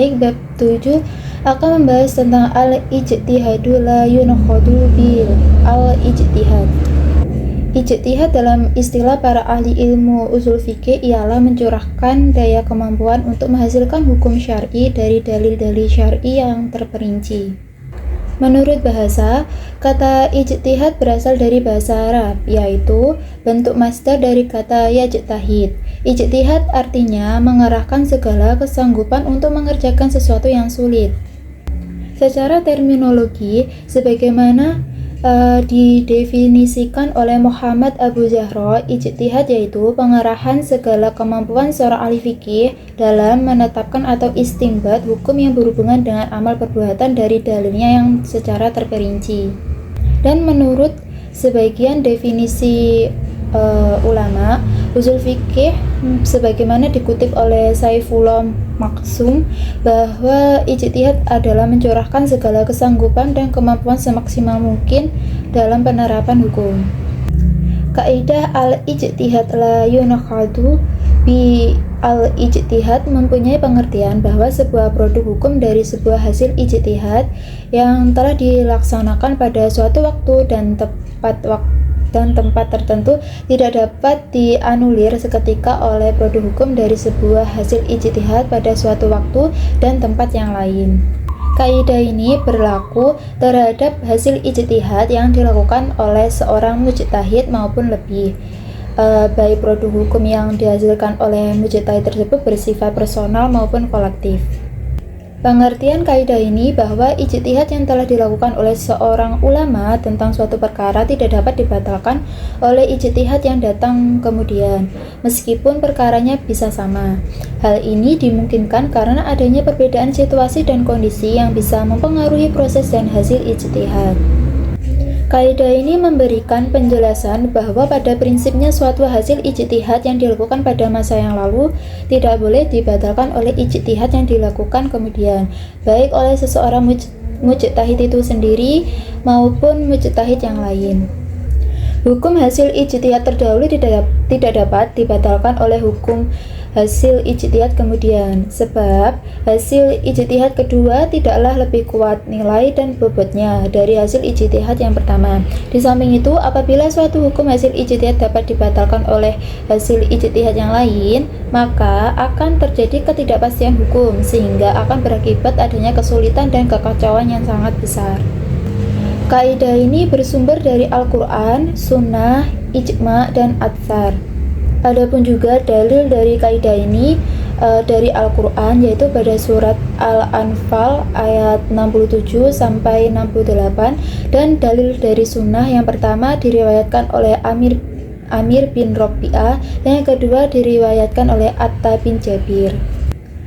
Tarik bab 7 akan membahas tentang al-ijtihadu la yunqadu bil al-ijtihad. Ijtihad dalam istilah para ahli ilmu usul fikih ialah mencurahkan daya kemampuan untuk menghasilkan hukum syar'i dari dalil-dalil syar'i yang terperinci. Menurut bahasa, kata ijtihad berasal dari bahasa Arab, yaitu bentuk masdar dari kata yajtahid. Ijtihad artinya mengerahkan segala kesanggupan untuk mengerjakan sesuatu yang sulit. Secara terminologi, sebagaimana didefinisikan oleh Muhammad Abu Zahra, ijtihad yaitu pengerahan segala kemampuan seorang ahli fikih dalam menetapkan atau istinbat hukum yang berhubungan dengan amal perbuatan dari dalilnya yang secara terperinci. Dan menurut sebagian definisi ulama usul fikih, sebagaimana dikutip oleh Saifullah Maksum, bahwa ijtihad adalah mencurahkan segala kesanggupan dan kemampuan semaksimal mungkin dalam penerapan hukum. Kaidah al-ijtihad la yunqadu bi al-ijtihad mempunyai pengertian bahwa sebuah produk hukum dari sebuah hasil ijtihad yang telah dilaksanakan pada suatu waktu dan tempat tertentu tidak dapat dianulir seketika oleh produk hukum dari sebuah hasil ijtihad pada suatu waktu dan tempat yang lain. Kaidah ini berlaku terhadap hasil ijtihad yang dilakukan oleh seorang mujtahid maupun lebih, baik produk hukum yang dihasilkan oleh mujtahid tersebut bersifat personal maupun kolektif. Pengertian kaidah ini bahwa ijtihad yang telah dilakukan oleh seorang ulama tentang suatu perkara tidak dapat dibatalkan oleh ijtihad yang datang kemudian, meskipun perkaranya bisa sama. Hal ini dimungkinkan karena adanya perbedaan situasi dan kondisi yang bisa mempengaruhi proses dan hasil ijtihad. Kaidah ini memberikan penjelasan bahwa pada prinsipnya suatu hasil ijtihad yang dilakukan pada masa yang lalu tidak boleh dibatalkan oleh ijtihad yang dilakukan kemudian, baik oleh seseorang mujtahid itu sendiri maupun mujtahid yang lain. Hukum hasil ijtihad terdahulu tidak dapat dibatalkan oleh hukum hasil ijtihad kemudian, sebab hasil ijtihad kedua tidaklah lebih kuat nilai dan bobotnya dari hasil ijtihad yang pertama. Di samping itu, apabila suatu hukum hasil ijtihad dapat dibatalkan oleh hasil ijtihad yang lain, maka akan terjadi ketidakpastian hukum, sehingga akan berakibat adanya kesulitan dan kekacauan yang sangat besar. Kaidah ini bersumber dari Al-Quran, Sunnah, Ijma, dan Atsar. Adapun juga dalil dari kaidah ini dari Al-Quran, yaitu pada surat Al-Anfal ayat 67 sampai 68, dan dalil dari Sunnah yang pertama diriwayatkan oleh Amir bin Rabi'ah dan yang kedua diriwayatkan oleh Atta bin Jabir.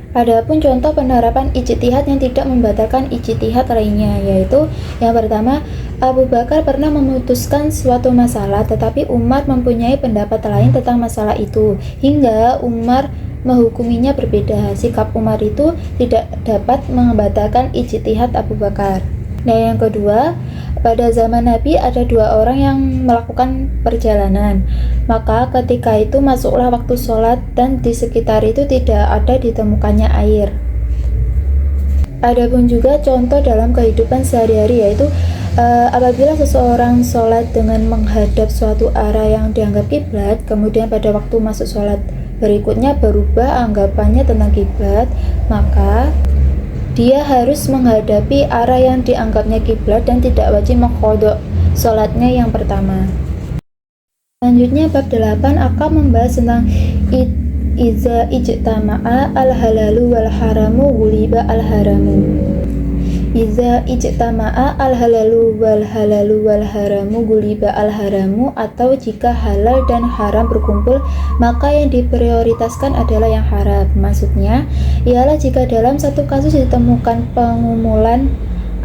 Adapun contoh penerapan ijtihad yang tidak membatalkan ijtihad lainnya, yaitu yang pertama, Abu Bakar pernah memutuskan suatu masalah tetapi Umar mempunyai pendapat lain tentang masalah itu, hingga Umar menghukuminya berbeda. Sikap Umar itu tidak dapat membatalkan ijtihad Abu Bakar. Dan yang kedua, pada zaman Nabi ada dua orang yang melakukan perjalanan, maka ketika itu masuklah waktu sholat dan di sekitar itu tidak ada ditemukannya air. Adapun juga contoh dalam kehidupan sehari-hari, yaitu apabila seseorang sholat dengan menghadap suatu arah yang dianggap kiblat, kemudian pada waktu masuk sholat berikutnya berubah anggapannya tentang kiblat, maka dia harus menghadapi arah yang dianggapnya kiblat dan tidak wajib mengqadha sholatnya yang pertama. Selanjutnya bab 8 akan membahas tentang iza ijtama'a al-halalu wal haramu ghuliba al-haramu. Iza ijtama'a al-halalu wal haramu ghuliba al-haramu, atau jika halal dan haram berkumpul, maka yang diprioritaskan adalah yang haram. Maksudnya ialah jika dalam satu kasus ditemukan pengumuman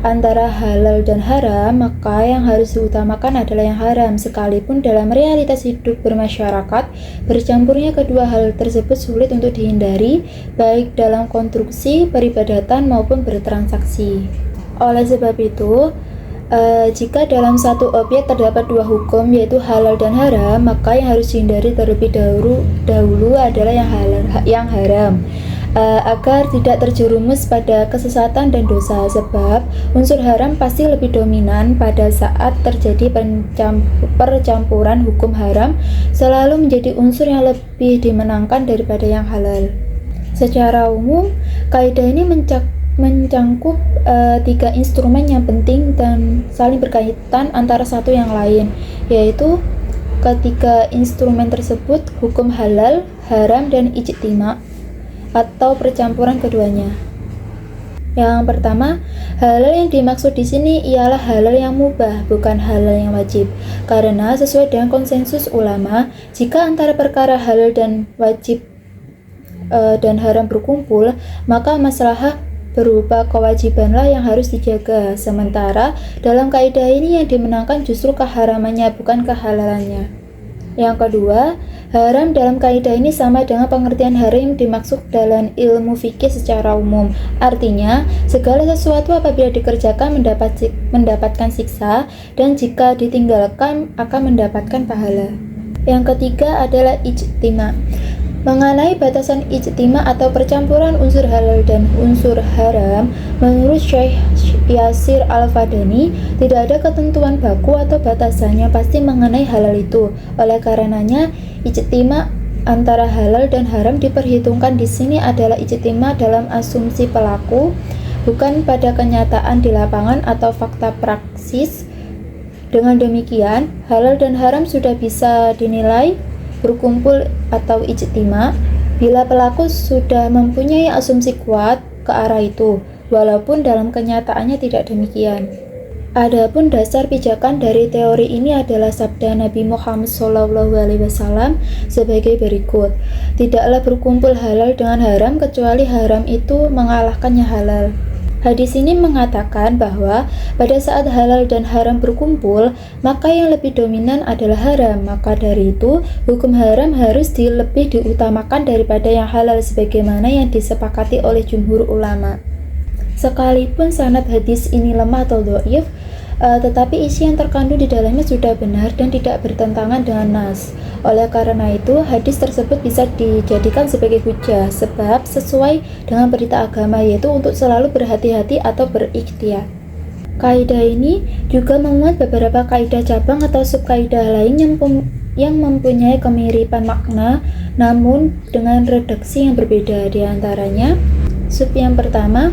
antara halal dan haram, maka yang harus diutamakan adalah yang haram, sekalipun dalam realitas hidup bermasyarakat bercampurnya kedua hal tersebut sulit untuk dihindari, baik dalam konstruksi, peribadatan maupun bertransaksi. Oleh sebab itu, jika dalam satu objek terdapat dua hukum, yaitu halal dan haram, maka yang harus dihindari terlebih dahulu adalah yang haram. agar tidak terjerumus pada kesesatan dan dosa, sebab unsur haram pasti lebih dominan pada saat terjadi percampuran. Hukum haram selalu menjadi unsur yang lebih dimenangkan daripada yang halal. Secara umum, kaidah ini mencangkup 3 instrumen yang penting dan saling berkaitan antara satu yang lain, yaitu ketiga instrumen tersebut hukum halal, haram, dan ijtima atau percampuran keduanya. Yang pertama, halal yang dimaksud di sini ialah halal yang mubah, bukan halal yang wajib. Karena sesuai dengan konsensus ulama, jika antara perkara halal dan wajib dan haram berkumpul, maka maslahah berupa kewajibanlah yang harus dijaga. Sementara dalam kaidah ini yang dimenangkan justru keharamannya, bukan kehalalannya. Yang kedua, haram dalam kaidah ini sama dengan pengertian haram dimaksud dalam ilmu fikih secara umum. Artinya, segala sesuatu apabila dikerjakan mendapatkan siksa, dan jika ditinggalkan akan mendapatkan pahala. Yang ketiga adalah ijtima. Mengenai batasan ijtima atau percampuran unsur halal dan unsur haram, menurut Syekh Yasir Al-Fadani, tidak ada ketentuan baku atau batasannya pasti mengenai halal itu. Oleh karenanya, ijtima antara halal dan haram diperhitungkan di sini adalah ijtima dalam asumsi pelaku, bukan pada kenyataan di lapangan atau fakta praksis. Dengan demikian, halal dan haram sudah bisa dinilai berkumpul atau ijtima bila pelaku sudah mempunyai asumsi kuat ke arah itu, walaupun dalam kenyataannya tidak demikian. Adapun dasar pijakan dari teori ini adalah sabda Nabi Muhammad SAW sebagai berikut: tidaklah berkumpul halal dengan haram kecuali haram itu mengalahkannya halal. Hadis ini mengatakan bahwa pada saat halal dan haram berkumpul, maka yang lebih dominan adalah haram. Maka dari itu, hukum haram harus lebih diutamakan daripada yang halal sebagaimana yang disepakati oleh jumhur ulama. Sekalipun sanad hadis ini lemah atau dhaif, tetapi isi yang terkandung di dalamnya sudah benar dan tidak bertentangan dengan nas. Oleh karena itu, hadis tersebut bisa dijadikan sebagai hujjah, sebab sesuai dengan berita agama, yaitu untuk selalu berhati-hati atau berikhtiar. Kaidah ini juga memuat beberapa kaidah cabang atau subkaidah lain yang mempunyai kemiripan makna, namun dengan redaksi yang berbeda. Di antaranya, sub yang pertama,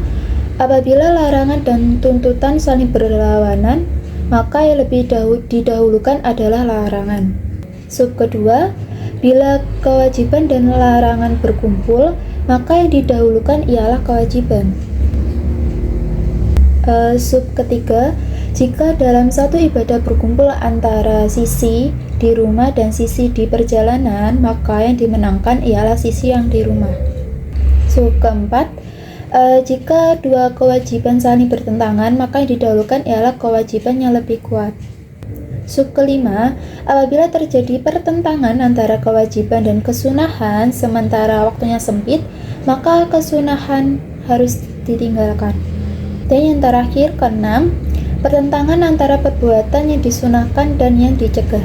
apabila larangan dan tuntutan saling berlawanan, maka yang lebih didahulukan adalah larangan. Sub kedua, bila kewajiban dan larangan berkumpul, maka yang didahulukan ialah kewajiban. Sub ketiga, jika dalam satu ibadah berkumpul antara sisi di rumah dan sisi di perjalanan, maka yang dimenangkan ialah sisi yang di rumah. Sub keempat, jika dua kewajiban saling bertentangan, maka yang didahulukan ialah kewajiban yang lebih kuat. Sub kelima, apabila terjadi pertentangan antara kewajiban dan kesunahan sementara waktunya sempit, maka kesunahan harus ditinggalkan. Dan yang terakhir, keenam, pertentangan antara perbuatan yang disunahkan dan yang dicegah.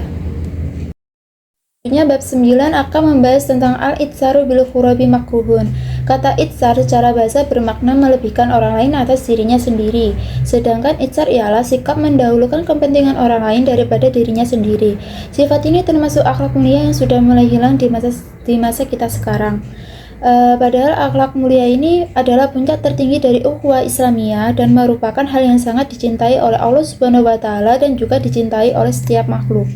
Bab 9 akan membahas tentang al-itsaru bil khurabi makruhun. Kata itsar secara bahasa bermakna melebihkan orang lain atas dirinya sendiri, sedangkan itsar ialah sikap mendahulukan kepentingan orang lain daripada dirinya sendiri. Sifat ini termasuk akhlak mulia yang sudah mulai hilang di masa kita sekarang. Padahal akhlak mulia ini adalah puncak tertinggi dari ukhuwah Islamiyah dan merupakan hal yang sangat dicintai oleh Allah Subhanahu wa Ta'ala dan juga dicintai oleh setiap makhluk.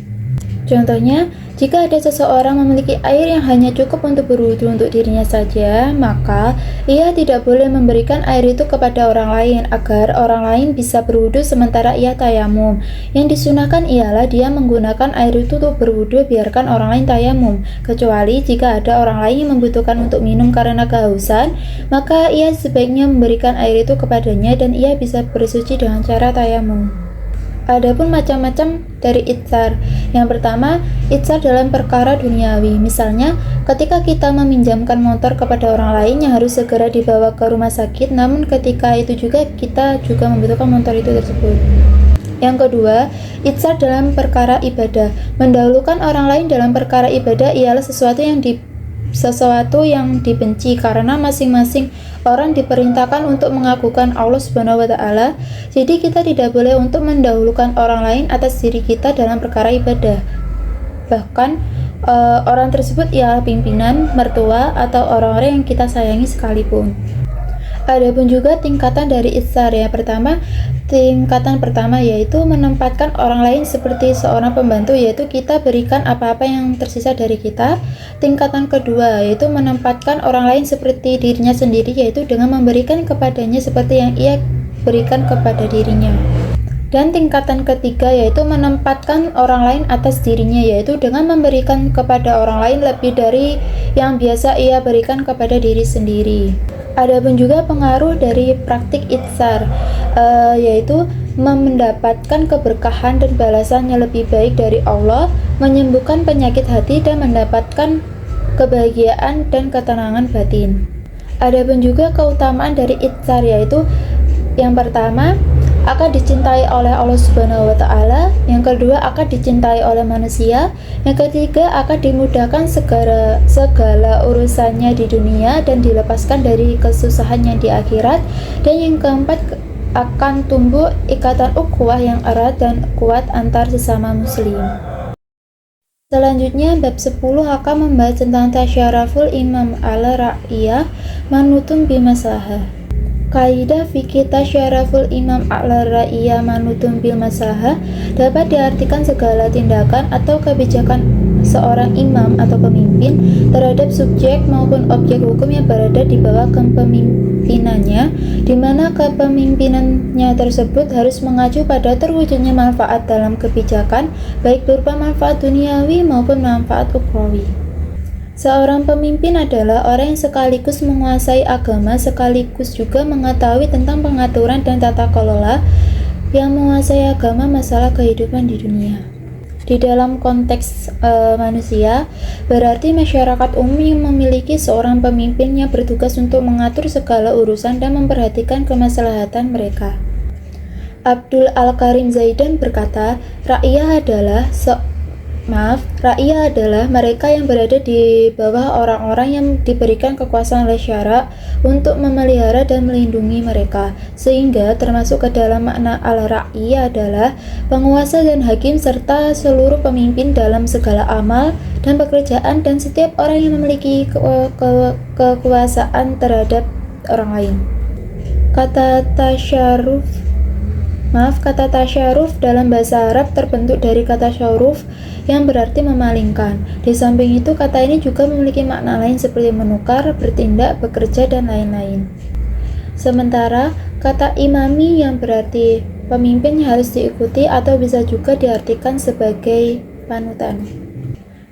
Contohnya, jika ada seseorang memiliki air yang hanya cukup untuk berwudu untuk dirinya saja, maka ia tidak boleh memberikan air itu kepada orang lain agar orang lain bisa berwudu sementara ia tayamum. Yang disunahkan ialah dia menggunakan air itu untuk berwudu, biarkan orang lain tayamum. Kecuali jika ada orang lain yang membutuhkan untuk minum karena kehausan, maka ia sebaiknya memberikan air itu kepadanya dan ia bisa bersuci dengan cara tayamum. Adapun macam-macam dari itsar. Yang pertama, itsar dalam perkara duniawi. Misalnya, ketika kita meminjamkan motor kepada orang lain yang harus segera dibawa ke rumah sakit, namun ketika itu juga kita juga membutuhkan motor itu tersebut. Yang kedua, itsar dalam perkara ibadah. Mendahulukan orang lain dalam perkara ibadah ialah sesuatu yang sesuatu yang dibenci, karena masing-masing orang diperintahkan untuk mengagungkan Allah Subhanahu wa taala. Jadi kita tidak boleh untuk mendahulukan orang lain atas diri kita dalam perkara ibadah. Bahkan orang tersebut ialah pimpinan, mertua, atau orang-orang yang kita sayangi sekalipun. Adapun juga tingkatan dari itsar ya. Tingkatan pertama yaitu menempatkan orang lain seperti seorang pembantu, yaitu kita berikan apa-apa yang tersisa dari kita. Tingkatan kedua yaitu menempatkan orang lain seperti dirinya sendiri, yaitu dengan memberikan kepadanya seperti yang ia berikan kepada dirinya. Dan tingkatan ketiga yaitu menempatkan orang lain atas dirinya, yaitu dengan memberikan kepada orang lain lebih dari yang biasa ia berikan kepada diri sendiri. Adapun juga pengaruh dari praktik itsar, yaitu mendapatkan keberkahan dan balasan yang lebih baik dari Allah, menyembuhkan penyakit hati, dan mendapatkan kebahagiaan dan ketenangan batin. Adapun juga keutamaan dari itsar, yaitu yang pertama akan dicintai oleh Allah Subhanahu wa taala, yang kedua akan dicintai oleh manusia, yang ketiga akan dimudahkan segala urusannya di dunia dan dilepaskan dari kesusahannya di akhirat, dan yang keempat akan tumbuh ikatan ukhuwah yang erat dan kuat antar sesama muslim. Selanjutnya bab 10 akan membahas tentang tasyaraful imam ala ra'iyah manutun bimaslahah. Kaidah fikih tasyaraful imam a'la ra'iyah manutun bil maslahah dapat diartikan segala tindakan atau kebijakan seorang imam atau pemimpin terhadap subjek maupun objek hukum yang berada di bawah kepemimpinannya, di mana kepemimpinannya tersebut harus mengacu pada terwujudnya manfaat dalam kebijakan, baik berupa manfaat duniawi maupun manfaat ukhrawi. Seorang pemimpin adalah orang yang sekaligus menguasai agama, sekaligus juga mengetahui tentang pengaturan dan tata kelola yang menguasai agama masalah kehidupan di dunia. Di dalam konteks manusia, berarti masyarakat umum yang memiliki seorang pemimpin yang bertugas untuk mengatur segala urusan dan memperhatikan kemaslahatan mereka. Abdul Al-Karim Zaidan berkata, rakyat adalah mereka yang berada di bawah orang-orang yang diberikan kekuasaan oleh syara untuk memelihara dan melindungi mereka, sehingga termasuk ke dalam makna al-ra'i adalah penguasa dan hakim serta seluruh pemimpin dalam segala amal dan pekerjaan dan setiap orang yang memiliki kekuasaan terhadap orang lain. Kata tasyaruf dalam bahasa Arab terbentuk dari kata syaruf yang berarti memalingkan. Di samping itu, kata ini juga memiliki makna lain seperti menukar, bertindak, bekerja, dan lain-lain. Sementara, kata imami yang berarti pemimpin harus diikuti atau bisa juga diartikan sebagai panutan.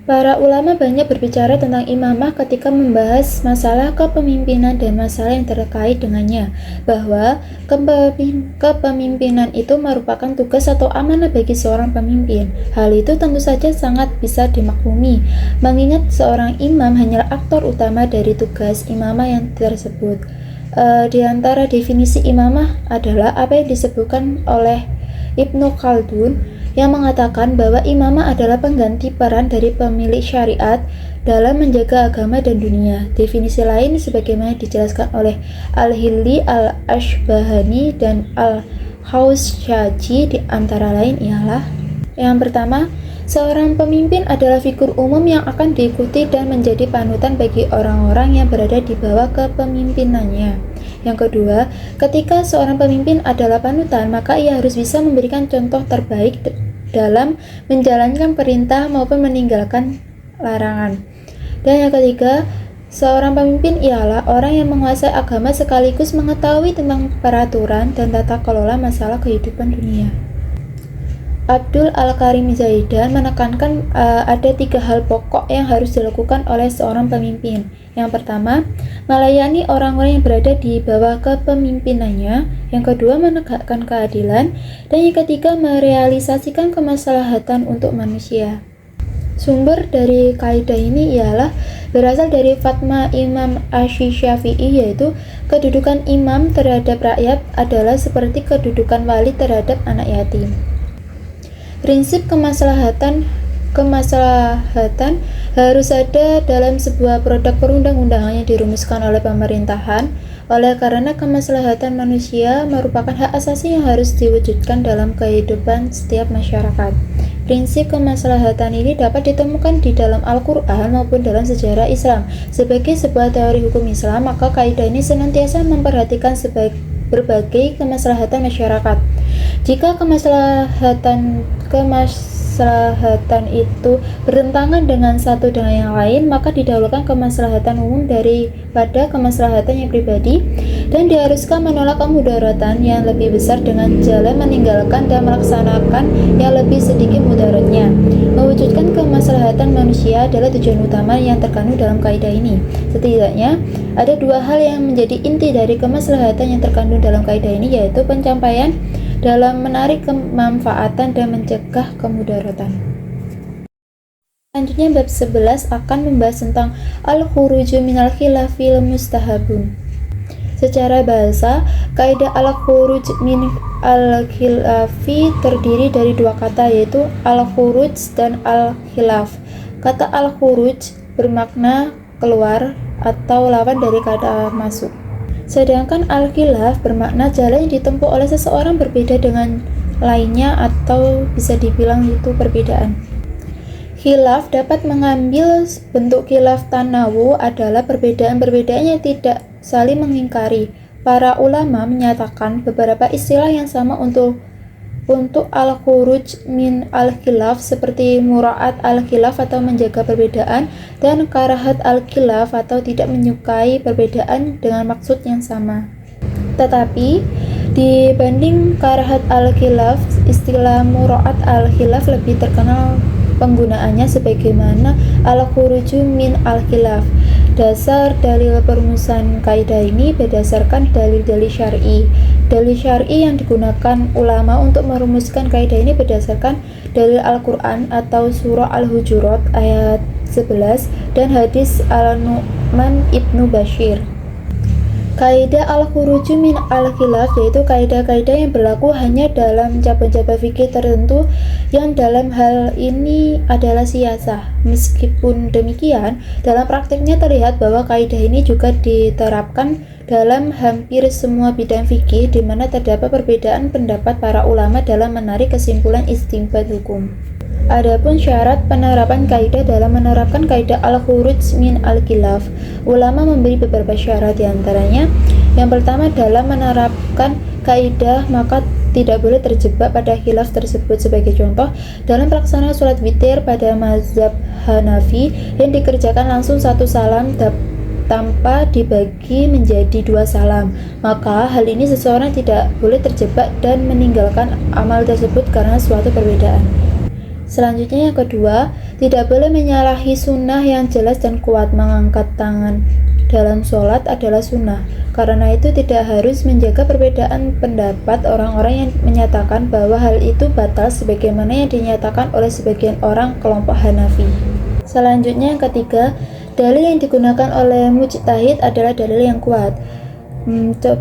Para ulama banyak berbicara tentang imamah ketika membahas masalah kepemimpinan dan masalah yang terkait dengannya, bahwa kepemimpinan itu merupakan tugas atau amanah bagi seorang pemimpin. Hal itu tentu saja sangat bisa dimaklumi, mengingat seorang imam hanyalah aktor utama dari tugas imamah yang tersebut. Di antara definisi imamah adalah apa yang disebutkan oleh Ibnu Khaldun, yang mengatakan bahwa imamah adalah pengganti peran dari pemilik syariat dalam menjaga agama dan dunia. Definisi lain sebagaimana dijelaskan oleh Al-Hilli, Al-Ashbahani, dan Al-Hausshaji di antara lain ialah: yang pertama, seorang pemimpin adalah figur umum yang akan diikuti dan menjadi panutan bagi orang-orang yang berada di bawah kepemimpinannya. Yang kedua, ketika seorang pemimpin adalah panutan, maka ia harus bisa memberikan contoh terbaik dalam menjalankan perintah maupun meninggalkan larangan. Dan yang ketiga, seorang pemimpin ialah orang yang menguasai agama sekaligus mengetahui tentang peraturan dan tata kelola masalah kehidupan dunia. Abdul Al-Karim Zaidan menekankan ada 3 hal pokok yang harus dilakukan oleh seorang pemimpin. Yang pertama, melayani orang-orang yang berada di bawah kepemimpinannya. Yang kedua, menegakkan keadilan. Dan yang ketiga, merealisasikan kemaslahatan untuk manusia. Sumber dari kaidah ini ialah berasal dari fatwa Imam Asy-Syafi'i, yaitu kedudukan imam terhadap rakyat adalah seperti kedudukan wali terhadap anak yatim. Prinsip kemaslahatan kemaslahatan harus ada dalam sebuah produk perundang-undangan yang dirumuskan oleh pemerintahan. Oleh karena kemaslahatan manusia merupakan hak asasi yang harus diwujudkan dalam kehidupan setiap masyarakat. Prinsip kemaslahatan ini dapat ditemukan di dalam Al-Quran maupun dalam sejarah Islam. Sebagai sebuah teori hukum Islam, maka kaidah ini senantiasa memperhatikan berbagai kemaslahatan masyarakat. Jika kemaslahatan itu bertentangan dengan satu dengan yang lain, maka didahulukan kemaslahatan umum daripada kemaslahatan yang pribadi, dan diharuskan menolak kemudaratan yang lebih besar dengan jalan meninggalkan dan melaksanakan yang lebih sedikit mudaratnya. Mewujudkan kemaslahatan manusia adalah tujuan utama yang terkandung dalam kaidah ini. Setidaknya ada dua hal yang menjadi inti dari kemaslahatan yang terkandung dalam kaidah ini, yaitu pencapaian dalam menarik kemanfaatan dan mencegah kemudaratan. Selanjutnya bab 11 akan membahas tentang al-khuruju minal khilafil mustahabun. Secara bahasa, kaidah al-khuruj min al-khilafi terdiri dari dua kata, yaitu al-khuruj dan al-khilaf. Kata al-khuruj bermakna keluar atau lawan dari kata masuk. Sedangkan al-khilaf bermakna jalan yang ditempuh oleh seseorang berbeda dengan lainnya, atau bisa dibilang itu perbedaan. Khilaf dapat mengambil bentuk khilaf tanawu, adalah perbedaan-perbedaan yang tidak saling mengingkari. Para ulama menyatakan beberapa istilah yang sama untuk al-khuruj min al-khilaf, seperti mura'at al-khilaf atau menjaga perbedaan, dan karahat al-khilaf atau tidak menyukai perbedaan dengan maksud yang sama. Tetapi dibanding karahat al-khilaf, istilah mura'at al-khilaf lebih terkenal penggunaannya sebagaimana al-khuruju min al-khilaf. Dasar dalil perumusan kaidah ini berdasarkan dalil-dalil syar'i. Dalil syar'i yang digunakan ulama untuk merumuskan kaidah ini berdasarkan dalil Al-Quran atau surah Al-Hujurat ayat 11 dan hadis Al-Nu'man Ibnu Bashir. Kaidah al-khuruju min al-khilaf yaitu kaidah-kaidah yang berlaku hanya dalam cabang-cabang fikih tertentu yang dalam hal ini adalah siyasah. Meskipun demikian, dalam praktiknya terlihat bahwa kaidah ini juga diterapkan dalam hampir semua bidang fikih di mana terdapat perbedaan pendapat para ulama dalam menarik kesimpulan istinbat hukum. Adapun syarat penerapan kaidah dalam menerapkan kaidah al-khuruj min al-khilaf, ulama memberi beberapa syarat, diantaranya yang pertama, dalam menerapkan kaidah maka tidak boleh terjebak pada khilaf tersebut. Sebagai contoh, dalam pelaksanaan sholat witir pada mazhab Hanafi yang dikerjakan langsung satu salam tanpa dibagi menjadi dua salam, maka hal ini seseorang tidak boleh terjebak dan meninggalkan amal tersebut karena suatu perbedaan. Selanjutnya yang kedua, tidak boleh menyalahi sunnah yang jelas dan kuat. Mengangkat tangan dalam sholat adalah sunnah. Karena itu tidak harus menjaga perbedaan pendapat orang-orang yang menyatakan bahwa hal itu batal sebagaimana yang dinyatakan oleh sebagian orang kelompok Hanafi. Selanjutnya yang ketiga, dalil yang digunakan oleh mujtahid adalah dalil yang kuat.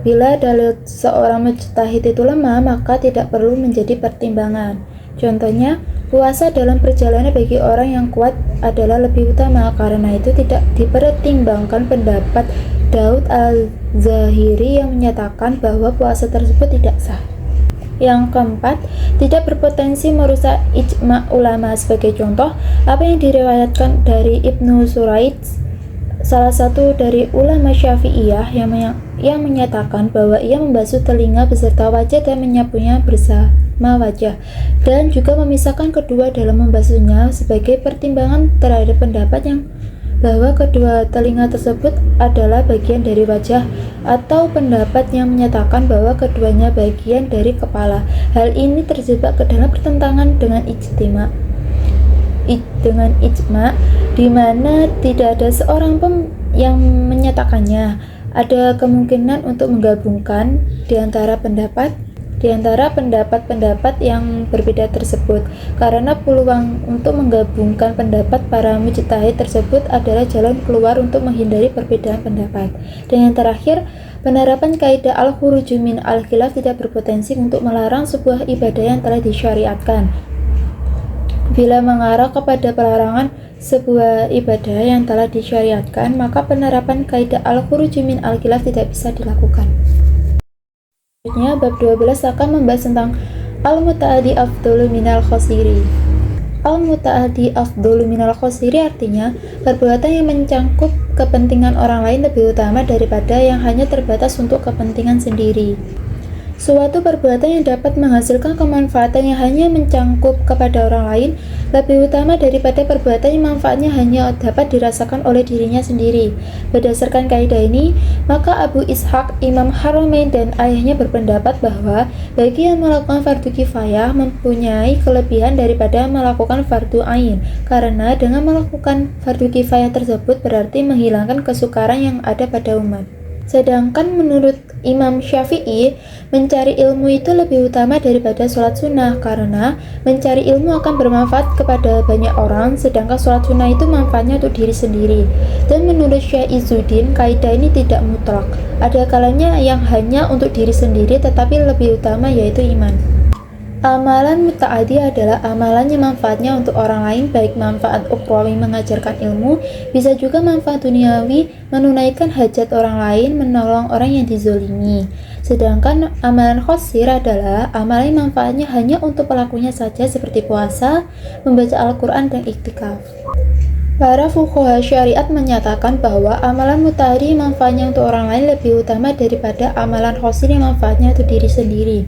Bila dalil seorang mujtahid itu lemah, maka tidak perlu menjadi pertimbangan. Contohnya, puasa dalam perjalanan bagi orang yang kuat adalah lebih utama, karena itu tidak dipertimbangkan pendapat Daud al-Zahiri yang menyatakan bahwa puasa tersebut tidak sah. Yang keempat, tidak berpotensi merusak ijma' ulama. Sebagai contoh, apa yang diriwayatkan dari Ibnu Suraid, salah satu dari ulama Syafi'iyah yang menyatakan bahwa ia membasuh telinga beserta wajah dan menyapunya bersama wajah, dan juga memisahkan kedua dalam membasuhnya sebagai pertimbangan terhadap pendapat yang bahwa kedua telinga tersebut adalah bagian dari wajah, atau pendapat yang menyatakan bahwa keduanya bagian dari kepala. Hal ini terjebak ke dalam pertentangan dengan ijma' di mana tidak ada seorang pun yang menyatakannya. Ada kemungkinan untuk menggabungkan di antara pendapat-pendapat yang berbeda tersebut, karena peluang untuk menggabungkan pendapat para mujtahid tersebut adalah jalan keluar untuk menghindari perbedaan pendapat. Dan yang terakhir, penerapan kaidah al-khuruju min al-khilaf tidak berpotensi untuk melarang sebuah ibadah yang telah disyariatkan. Bila mengarah kepada pelarangan sebuah ibadah yang telah disyariatkan, maka penerapan kaidah al-khuruj min al-khilaf tidak bisa dilakukan. Selanjutnya, bab 12 akan membahas tentang al-muta'addi afdhalu minal khosiri. Al-muta'addi afdhalu minal khosiri artinya perbuatan yang mencangkup kepentingan orang lain lebih utama daripada yang hanya terbatas untuk kepentingan sendiri. Suatu perbuatan yang dapat menghasilkan kemanfaatan yang hanya mencangkup kepada orang lain lebih utama daripada perbuatan yang manfaatnya hanya dapat dirasakan oleh dirinya sendiri. Berdasarkan kaidah ini, maka Abu Ishaq, Imam Haramain dan ayahnya berpendapat bahwa bagi yang melakukan fardu kifayah mempunyai kelebihan daripada melakukan fardu ain, karena dengan melakukan fardu kifayah tersebut berarti menghilangkan kesukaran yang ada pada umat. Sedangkan menurut Imam Syafi'i, mencari ilmu itu lebih utama daripada sholat sunnah, karena mencari ilmu akan bermanfaat kepada banyak orang, sedangkan sholat sunnah itu manfaatnya untuk diri sendiri. Dan menurut Syekh Izzuddin, kaidah ini tidak mutlak. Ada kalanya yang hanya untuk diri sendiri tetapi lebih utama, yaitu iman. Amalan muta'addi adalah amalan yang manfaatnya untuk orang lain, baik manfaat ukhrawi mengajarkan ilmu, bisa juga manfaat duniawi menunaikan hajat orang lain, menolong orang yang dizolimi. Sedangkan amalan khosir adalah amalan yang manfaatnya hanya untuk pelakunya saja, seperti puasa, membaca Al-Quran, dan iktikaf. Para fuqaha syariat menyatakan bahwa amalan muta'addi manfaatnya untuk orang lain lebih utama daripada amalan khosir yang manfaatnya untuk diri sendiri.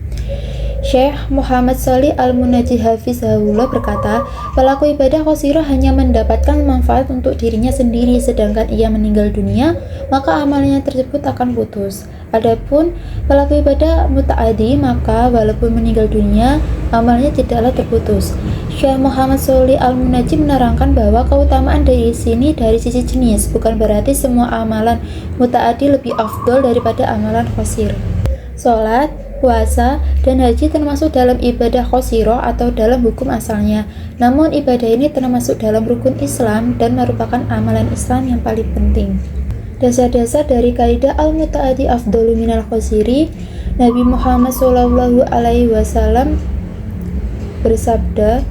Syekh Muhammad Shalih Al-Munajjid Hafizahullah berkata, pelaku ibadah qasirah hanya mendapatkan manfaat untuk dirinya sendiri, sedangkan ia meninggal dunia, maka amalnya tersebut akan putus. Adapun pelaku ibadah muta'addi, maka walaupun meninggal dunia, amalnya tidaklah terputus. Syekh Muhammad Shalih Al-Munajjid menerangkan bahwa keutamaan dari sini dari sisi jenis, bukan berarti semua amalan muta'addi lebih afdol daripada amalan qasir. Salat, puasa, dan haji termasuk dalam ibadah qasirah atau dalam hukum asalnya. Namun ibadah ini termasuk dalam rukun Islam dan merupakan amalan Islam yang paling penting. Dasar-dasar dari kaidah al-muta'addi afdalu minal qasiri, Nabi Muhammad SAW bersabda,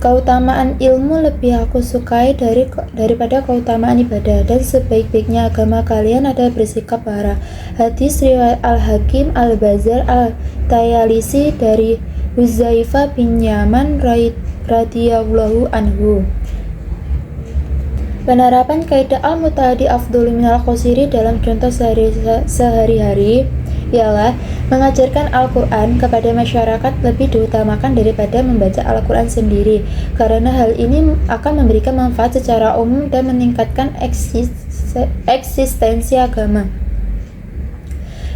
keutamaan ilmu lebih aku sukai daripada keutamaan ibadah, dan sebaik-baiknya agama kalian adalah bersikap parah. Hadis riwayat Al-Hakim Al-Bazar Al-Tayalisi dari Huzaifah bin Yaman radhiyallahu anhu. Penerapan kaidah al-muta'addi afdhalu minal qasiri dalam contoh sehari-hari ialah mengajarkan Al-Quran kepada masyarakat lebih diutamakan daripada membaca Al-Quran sendiri, karena hal ini akan memberikan manfaat secara umum dan meningkatkan eksistensi agama.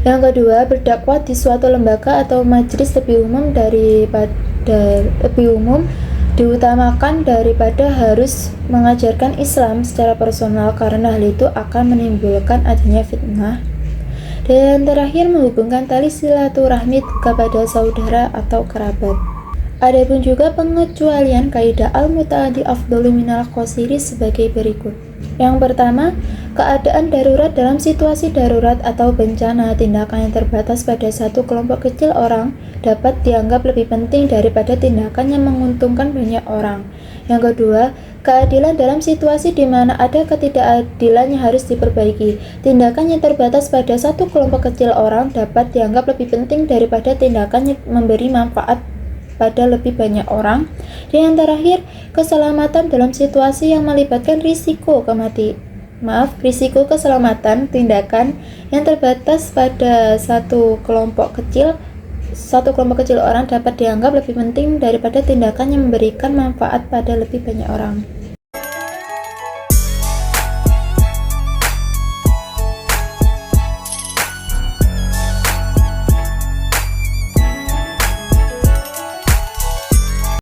Yang kedua, berdakwah di suatu lembaga atau majelis lebih umum diutamakan daripada harus mengajarkan Islam secara personal, karena hal itu akan menimbulkan adanya fitnah. Dan terakhir, menghubungkan tali silaturahmi kepada saudara atau kerabat. Adapun juga pengecualian kaidah al-muta'addi afdalu minal qasiri sebagai berikut. Yang pertama, keadaan darurat. Dalam situasi darurat atau bencana, tindakan yang terbatas pada satu kelompok kecil orang dapat dianggap lebih penting daripada tindakan yang menguntungkan banyak orang. Yang kedua, keadilan. Dalam situasi di mana ada ketidakadilan yang harus diperbaiki, tindakan yang terbatas pada satu kelompok kecil orang dapat dianggap lebih penting daripada tindakan yang memberi manfaat pada lebih banyak orang. Dan yang terakhir, keselamatan. Dalam situasi yang melibatkan risiko keselamatan, tindakan yang terbatas pada satu kelompok kecil orang dapat dianggap lebih penting daripada tindakan yang memberikan manfaat pada lebih banyak orang.